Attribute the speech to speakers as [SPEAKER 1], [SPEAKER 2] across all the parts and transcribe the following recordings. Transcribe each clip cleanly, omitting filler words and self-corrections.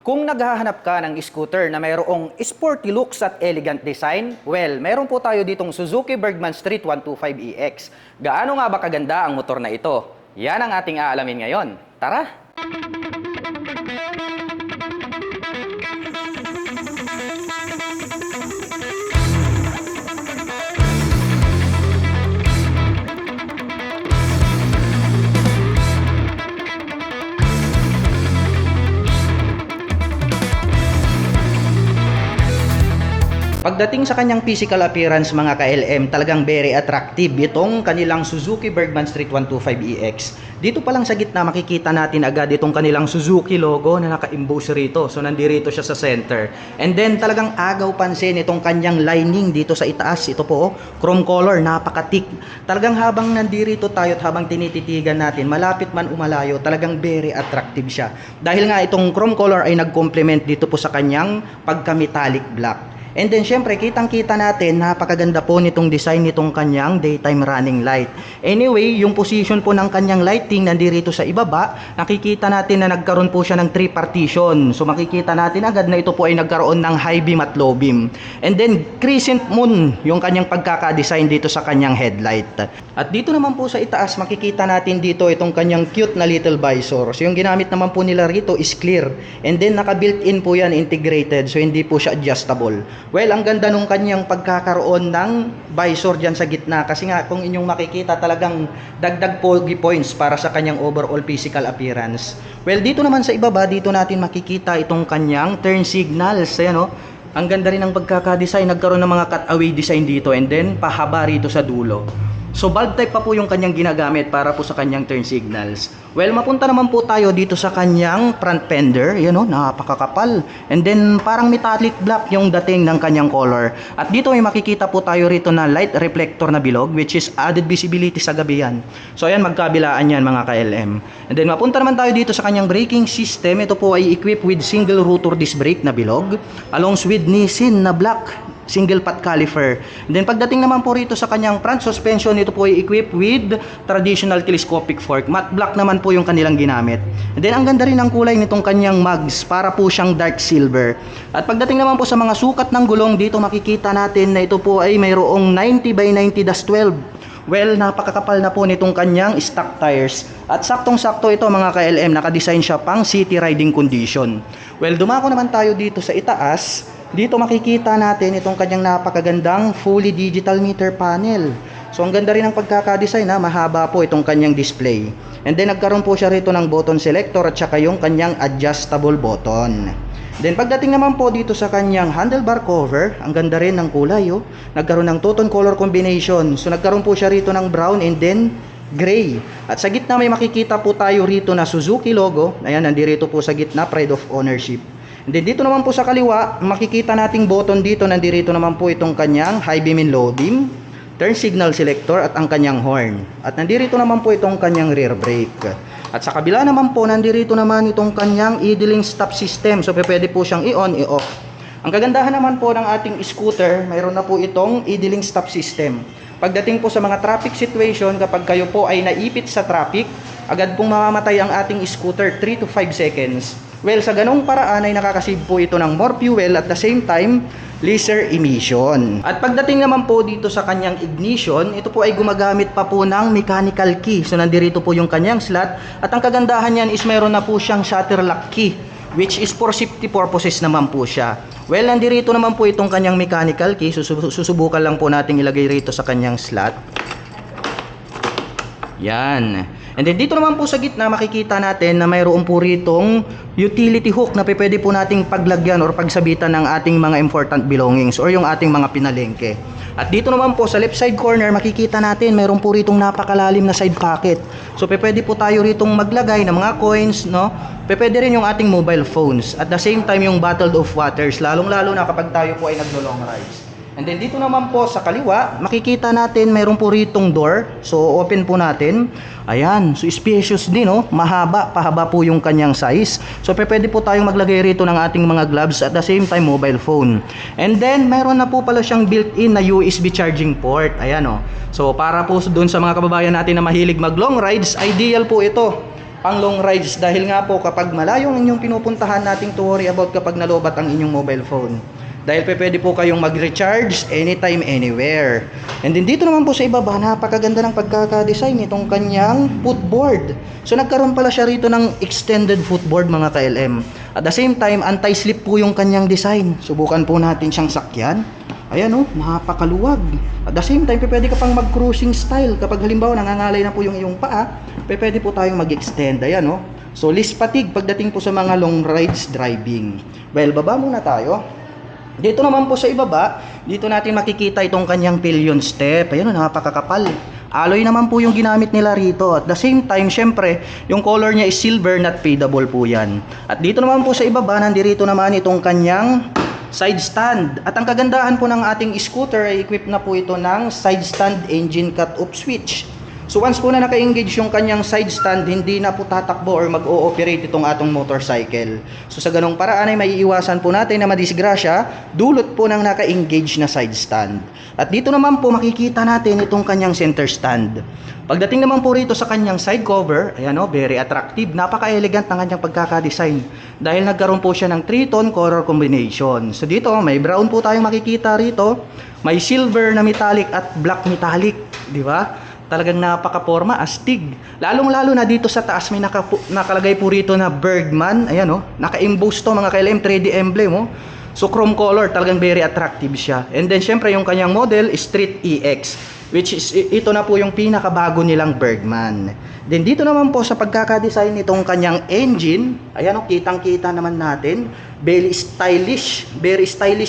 [SPEAKER 1] Kung naghahanap ka ng scooter na mayroong sporty looks at elegant design, well, meron po tayo ditong Suzuki Bergman Street 125EX. Gaano nga ba kaganda ang motor na ito? Yan ang ating aalamin ngayon. Tara! Pagdating sa kanyang physical appearance mga ka-LM, talagang very attractive itong kanilang Suzuki Bergman Street 125EX. Dito pa lang sa gitna makikita natin agad itong kanilang Suzuki logo na naka-emboss rito. So nandirito siya sa center. And then talagang agaw pansin itong kanyang lining dito sa itaas. Ito po, chrome color, napaka-thick. Talagang habang nandirito tayo at habang tinititigan natin, malapit man umalayo, talagang very attractive siya. Dahil nga itong chrome color ay nag-complement dito po sa kanyang pagka-metallic black. And then syempre kitang-kita natin napakaganda po nitong design nitong kanyang daytime running light. Anyway, yung position po ng kanyang lighting nandirito sa ibaba, nakikita natin na nagkaroon po siya ng 3 partition. So makikita natin agad na ito po ay nagkaroon ng high beam at low beam. And then crescent moon yung kanyang pagkaka-design dito sa kanyang headlight. At dito naman po sa itaas makikita natin dito itong kanyang cute na little visor. So yung ginamit naman po nila rito is clear. And then naka-built-in po yan, integrated. So hindi po siya adjustable. Well, ang ganda nung kanyang pagkakaroon ng visor dyan sa gitna kasi nga kung inyong makikita talagang dagdag pogi points para sa kanyang overall physical appearance. Well, dito naman sa ibaba, dito natin makikita itong kanyang turn signals. Ayan o, ang ganda rin ng pagkakadesign, nagkaroon ng mga cutaway design dito and then pahaba rito sa dulo. So bulb type pa po yung kanyang ginagamit para po sa kanyang turn signals. Well, mapunta naman po tayo dito sa kanyang front fender. Yan o, napakakapal. And then parang metallic black yung dating ng kanyang color. At dito may makikita po tayo rito na light reflector na bilog, which is added visibility sa gabi yan. So ayan, magkabilaan yan mga ka-LM. And then mapunta naman tayo dito sa kanyang braking system. Ito po ay equipped with single rotor disc brake na bilog, along with Nissin na black single pot caliper. And then pagdating naman po rito sa kanyang front suspension, ito po ay equipped with traditional telescopic fork. Matte black naman po yung kanilang ginamit. And then ang ganda rin ng kulay nitong kanyang mugs, para po siyang dark silver. At pagdating naman po sa mga sukat ng gulong, dito makikita natin na ito po ay mayroong 90 by 90-12. Well, napakakapal na po nitong kanyang stock tires. At saktong-sakto ito mga ka-LM, nakadesign siya pang city riding condition. Well, dumako naman tayo dito sa itaas. Dito makikita natin itong kanyang napakagandang fully digital meter panel. So ang ganda rin ng pagkakadesign na mahaba po itong kanyang display. And then nagkaroon po siya rito ng button selector at saka yung kanyang adjustable button. Then pagdating naman po dito sa kanyang handlebar cover, ang ganda rin ng kulay oh. Nagkaroon ng two-tone color combination. So nagkaroon po siya rito ng brown and then gray. At sa gitna may makikita po tayo rito na Suzuki logo. Ayan, nandirito po sa gitna, pride of ownership. And then dito naman po sa kaliwa, makikita nating button dito, nandirito naman po itong kanyang high beam and low beam, turn signal selector at ang kanyang horn. At nandirito naman po itong kanyang rear brake. At sa kabila naman po, nandirito naman itong kanyang idling stop system. So pwede po siyang i-on, i-off. Ang kagandahan naman po ng ating scooter, mayroon na po itong idling stop system. Pagdating po sa mga traffic situation, kapag kayo po ay naipit sa traffic, agad pong mamamatay ang ating scooter 3 to 5 seconds. Well, sa ganong paraan ay nakakasave po ito ng more fuel at the same time, lesser emission. At pagdating naman po dito sa kanyang ignition, ito po ay gumagamit pa po ng mechanical key. So nandirito po yung kanyang slot at ang kagandahan niyan is mayroon na po siyang shutter lock key, which is for safety purposes naman po siya. Well, nandirito naman po itong kanyang mechanical key. Susubukan lang po nating ilagay rito sa kanyang slot. Yan. And then dito naman po sa gitna makikita natin na mayroon po ritong utility hook na pwede po nating paglagyan or pagsabitan ng ating mga important belongings or yung ating mga pinalengke. At dito naman po sa left side corner makikita natin mayroon po ritong napakalalim na side pocket. So pwede po tayo ritong maglagay ng mga coins, no? Pwede rin yung ating mobile phones. At the same time yung bottled of waters, lalong-lalo na kapag tayo po ay naglo-long rides. And then dito naman po sa kaliwa, makikita natin mayroon po ritong door. So open po natin. Ayan, so spacious din oh. Mahaba, pahaba po yung kanyang size. So pwede po tayong maglagay rito ng ating mga gloves at the same time mobile phone. And then mayroon na po pala siyang built-in na USB charging port. Ayan oh. So para po doon sa mga kababayan natin na mahilig mag long rides, ideal po ito. pang long rides, dahil nga po kapag malayo ang inyong pinupuntahan, nating to worry about kapag nalobat ang inyong mobile phone. Dahil pwede po kayong mag-recharge anytime, anywhere. And then dito naman po sa ibaba, napakaganda ng pagkaka-design nitong kanyang footboard. So nagkaroon pala siya rito ng extended footboard mga ka-LM. At the same time, anti-slip po yung kanyang design. Subukan po natin siyang sakyan. Ayan oh, napakaluwag. At the same time, pwede ka pang mag-cruising style. Kapag halimbawa nangangalay na po yung iyong paa, pwede po tayong mag-extend. Ayan oh. So less fatigue pagdating po sa mga long rides driving. Well, baba muna tayo. Dito naman po sa ibaba, dito natin makikita itong kanyang pillion step. Ayan, napakakapal. Alloy naman po yung ginamit nila rito. At the same time, syempre, yung color niya is silver, not fadable po yan. At dito naman po sa ibaba, nandirito naman itong kanyang side stand. At ang kagandahan po ng ating scooter ay equipped na po ito ng side stand engine cut-off switch. So once po na naka-engage yung kanyang side stand, hindi na po tatakbo or mag-ooperate itong atong motorcycle. So sa ganong paraan ay maiiwasan po natin na madisgrasya dulot po ng naka-engage na side stand. At dito naman po makikita natin itong kanyang center stand. Pagdating naman po rito sa kanyang side cover, ayan o, very attractive, napaka-elegant ng kanyang pagkaka-design. Dahil nagkaroon po siya ng 3-tone color combination. So dito may brown po tayong makikita rito, may silver na metallic at black metallic, di ba? Talagang napaka-forma, astig. Lalong-lalo na dito sa taas may nakalagay po rito na Bergman. Ayan oh, naka-emboss to mga ka-LM, 3D emblem oh. So chrome color, talagang very attractive siya. And then syempre yung kanyang model is Street EX, which is ito na po yung pinakabago nilang Bergman. Then dito naman po sa pagkaka-design nitong kanyang engine, ayan oh, kitang-kita naman natin, very stylish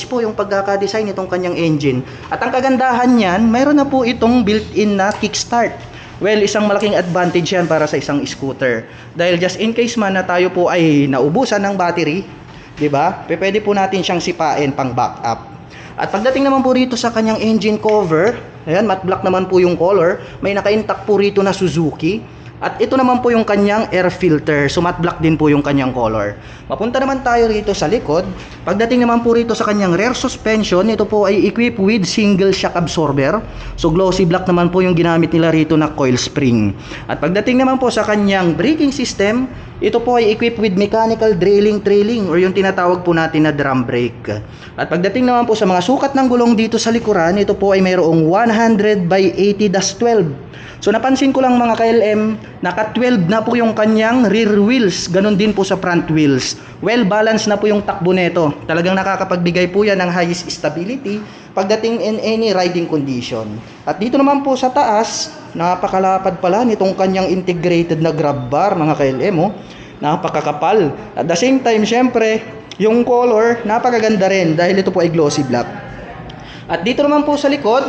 [SPEAKER 1] po yung pagkaka-design nitong kanyang engine. At ang kagandahan niyan, mayroon na po itong built-in na kickstart. Well, isang malaking advantage yan para sa isang scooter. Dahil just in case man na tayo po ay naubusan ng battery, 'di ba? Pwede po natin siyang sipain pang backup. At pagdating naman po rito sa kanyang engine cover, ayan, matte black naman po yung color. May naka-intact po rito na Suzuki. At ito naman po yung kanyang air filter. So matte black din po yung kanyang color. Mapunta naman tayo rito sa likod. Pagdating naman po rito sa kanyang rear suspension, ito po ay equipped with single shock absorber. So glossy black naman po yung ginamit nila rito na coil spring. At pagdating naman po sa kanyang braking system, ito po ay equipped with mechanical trailing or yung tinatawag po natin na drum brake. At pagdating naman po sa mga sukat ng gulong dito sa likuran, ito po ay mayroong 100 by 80-12. So napansin ko lang mga ka-LM, naka 12 na po yung kanyang rear wheels, ganun din po sa front wheels. Well balanced na po yung takbo nito. Talagang nakakapagbigay po yan ng highest stability pagdating in any riding condition. At dito naman po sa taas, napakalapad pala nitong kanyang integrated na grab bar mga ka-LM oh. Napakakapal. At the same time, syempre, yung color napakaganda rin dahil ito po ay glossy black. At dito naman po sa likod,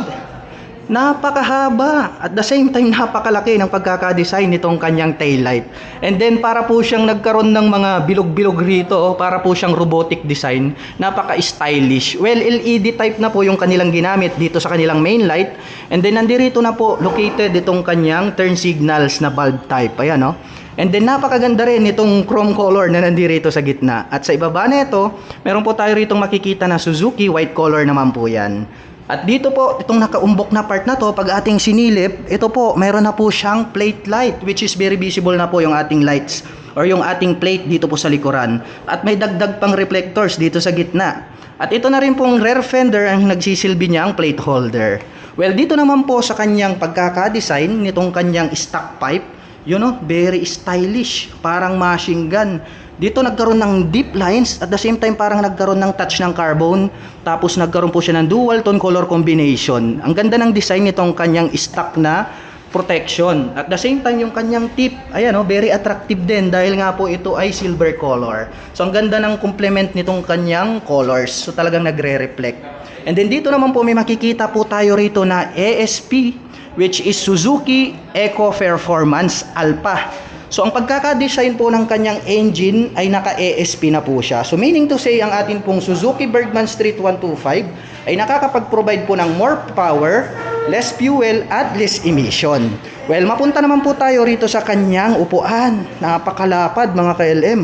[SPEAKER 1] napakahaba at the same time napakalaki ng pagkaka-design nitong kanyang taillight. And then para po siyang nagkaroon ng mga bilog-bilog rito, para po siyang robotic design, napaka-stylish. Well, LED type na po yung kanilang ginamit dito sa kanilang main light. And then nandirito na po located itong kanyang turn signals na bulb type. Ayan no. And then napakaganda rin itong chrome color na nandirito sa gitna. At sa ibaba nito, meron po tayo ritong makikita na Suzuki white color naman po yan. At dito po, itong nakaumbok na part na to, pag ating sinilip, ito po, mayroon na po siyang plate light, which is very visible na po yung ating lights or yung ating plate dito po sa likuran. At may dagdag pang reflectors dito sa gitna. At ito na rin pong rear fender ang nagsisilbi niyang plate holder. Well, dito naman po sa kanyang pagkaka-design nitong kanyang stock pipe, you know, very stylish, parang machine gun. Dito nagkaroon ng deep lines at the same time parang nagkaroon ng touch ng carbon, tapos nagkaroon po siya ng dual tone color combination. Ang ganda ng design nitong kanyang stock na protection. At the same time yung kanyang tip, ayan oh, very attractive din dahil nga po ito ay silver color. So ang ganda ng complement nitong kanyang colors. So talagang nagre-reflect. And then dito naman po may makikita po tayo rito na ASP, which is Suzuki Eco Performance Alpha. So ang pagkaka-design po ng kanyang engine ay naka-ASP na po siya. So meaning to say, ang atin pong Suzuki Bergman Street 125 ay nakakapag-provide po ng more power, less fuel, at less emission. Well, mapunta naman po tayo rito sa kanyang upuan. Napakalapad mga ka-LM.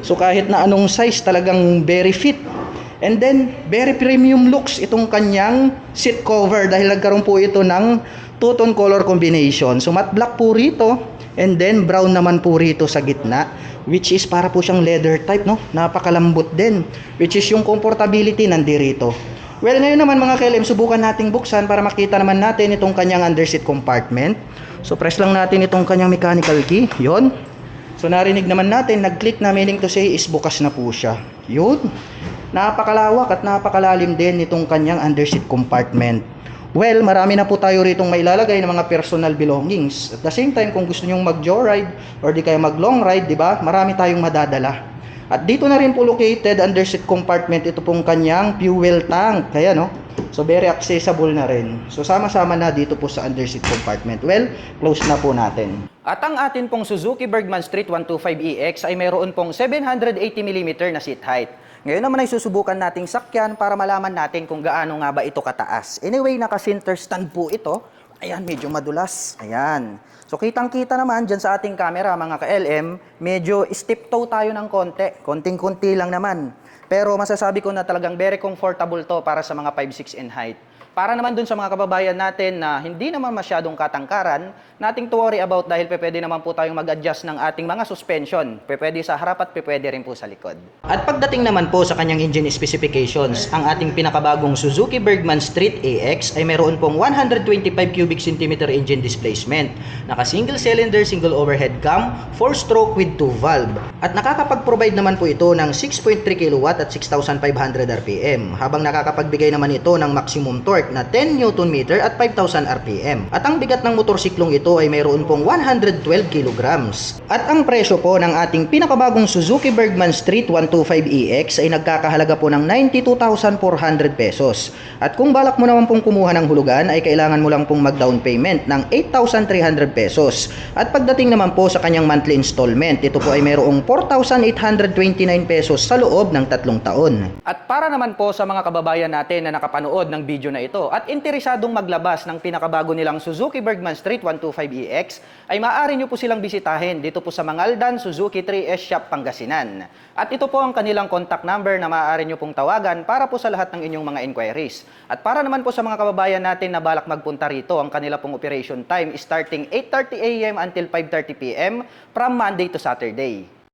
[SPEAKER 1] So kahit na anong size, talagang very fit. And then, very premium looks itong kanyang seat cover dahil nagkaroon po ito ng two-tone color combination. So matte black po rito. And then brown naman po rito sa gitna, which is para po siyang leather type, no? Napakalambot din, which is yung comfortability nandirito. Well, ngayon naman mga KLM, subukan nating buksan para makita naman natin itong kanyang underseat compartment. So press lang natin itong kanyang mechanical key, yon. So narinig naman natin, nag-click na, meaning to say is bukas na po siya. Yun. Napakalawak at napakalalim din itong kanyang underseat compartment. Well, marami na po tayo ritong mailalagay ng mga personal belongings. At the same time, kung gusto nyong mag-joyride or di kaya mag-long ride, di ba? Marami tayong madadala. At dito na rin po located underseat compartment ito pong kanyang fuel tank. Kaya no? So very accessible na rin. So sama-sama na dito po sa underseat compartment. Well, close na po natin. At ang atin pong Suzuki Bergman Street 125EX ay mayroon pong 780mm na seat height. Ngayon naman ay susubukan nating sakyan para malaman natin kung gaano nga ba ito kataas. Anyway, naka-center stand po ito. Ayan, medyo madulas. Ayan. So kitang-kita naman dyan sa ating camera mga ka-LM, medyo steep toe tayo ng konti. Konting-kunti lang naman. Pero masasabi ko na talagang very comfortable to para sa mga 5'6" in height. Para naman dun sa mga kababayan natin na hindi naman masyadong katangkaran, nating to worry about dahil pwede naman po tayong mag-adjust ng ating mga suspension. Pwede sa harap at pwede rin po sa likod. At pagdating naman po sa kanyang engine specifications, ang ating pinakabagong Suzuki Bergman Street AX ay mayroon pong 125 cubic centimeter engine displacement. Naka single cylinder, single overhead cam, 4-stroke with 2 valve. At nakakapag-provide naman po ito ng 6.3 kW at 6,500 RPM, habang nakakapagbigay naman ito ng maximum torque na 10 Nm at 5,000 RPM. At ang bigat ng motorsiklong ito ay mayroon pong 112 kg. At ang presyo po ng ating pinakabagong Suzuki Bergman Street 125EX ay nagkakahalaga po ng 92,400 pesos. At kung balak mo naman pong kumuha ng hulugan ay kailangan mo lang pong mag-down payment ng 8,300 pesos. At pagdating naman po sa kanyang monthly installment, ito po ay mayroong 4,829 pesos sa loob ng 3 taon. At para naman po sa mga kababayan natin na nakapanood ng video na ito at interesadong maglabas ng pinakabago nilang Suzuki Bergman Street 125EX, ay maaari nyo po silang bisitahin dito po sa Mangaldan Suzuki 3S Shop Pangasinan. At ito po ang kanilang contact number na maaari nyo pong tawagan para po sa lahat ng inyong mga inquiries. At para naman po sa mga kababayan natin na balak magpunta rito, ang kanila pong operation time is starting 8:30 AM until 5:30 PM from Monday to Saturday.